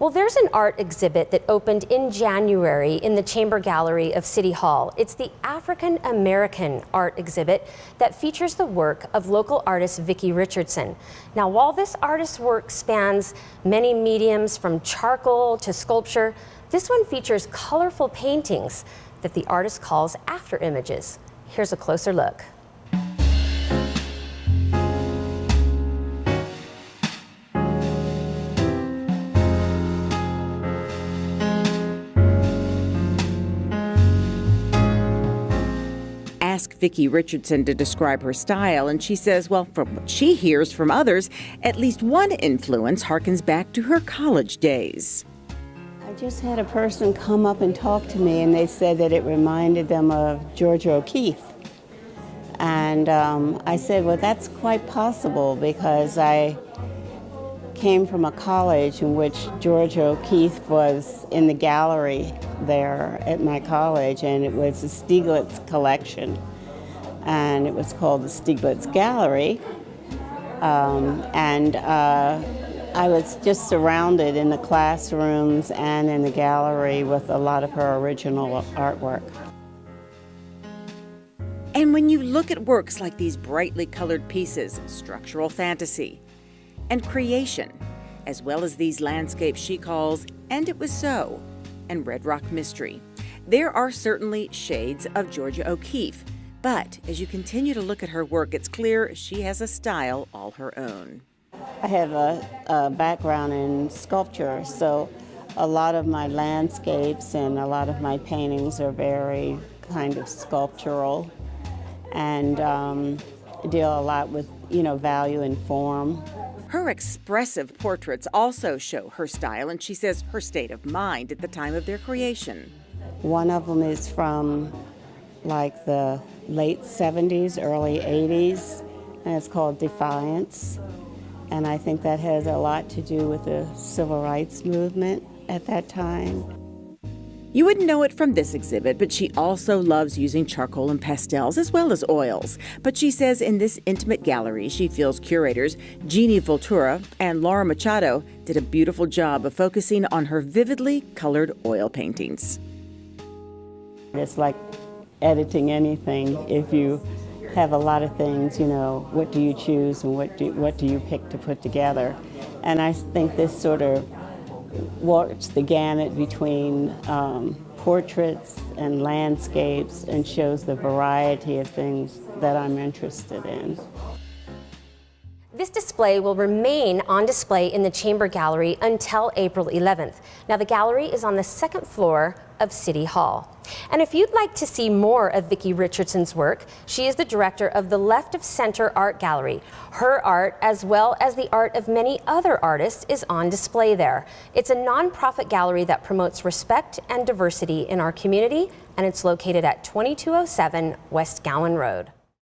Well, there's an art exhibit that opened in January in the Chamber Gallery of City Hall. It's the African American art exhibit that features the work of local artist Vicki Richardson. Now, while this artist's work spans many mediums from charcoal to sculpture, this one features colorful paintings that the artist calls after images. Here's a closer look. Ask Vicki Richardson to describe her style, and she says, well, from what she hears from others, at least one influence harkens back to her college days. I just had a person come up and talk to me, and they said that it reminded them of Georgia O'Keeffe. And I said, well, that's quite possible, because I came from a college in which Georgia O'Keeffe was in the gallery there at my college, and it was a Stieglitz collection, and it was called the Stieglitz Gallery. I was just surrounded in the classrooms and in the gallery with a lot of her original artwork. And when you look at works like these brightly colored pieces, structural fantasy and creation, as well as these landscapes she calls And It Was So and Red Rock Mystery, there are certainly shades of Georgia O'Keeffe. But as you continue to look at her work, it's clear she has a style all her own. I have a background in sculpture, so a lot of my landscapes and a lot of my paintings are very kind of sculptural and deal a lot with, value and form. Her expressive portraits also show her style, and she says her state of mind at the time of their creation. One of them is from like the late 70s, early 80s, and it's called Defiance. And I think that has a lot to do with the civil rights movement at that time. You wouldn't know it from this exhibit, but she also loves using charcoal and pastels as well as oils. But she says in this intimate gallery, she feels curators Jeannie Voltura and Laura Machado did a beautiful job of focusing on her vividly colored oil paintings. It's like editing anything. If you have a lot of things, what do you choose and what do you pick to put together? And I think this sort of walks the gamut between portraits and landscapes and shows the variety of things that I'm interested in. This display will remain on display in the Chamber Gallery until April 11th. Now, the gallery is on the second floor of City Hall. And if you'd like to see more of Vicki Richardson's work, she is the director of the Left of Center Art Gallery. Her art, as well as the art of many other artists, is on display there. It's a nonprofit gallery that promotes respect and diversity in our community, and it's located at 2207 West Gowan Road.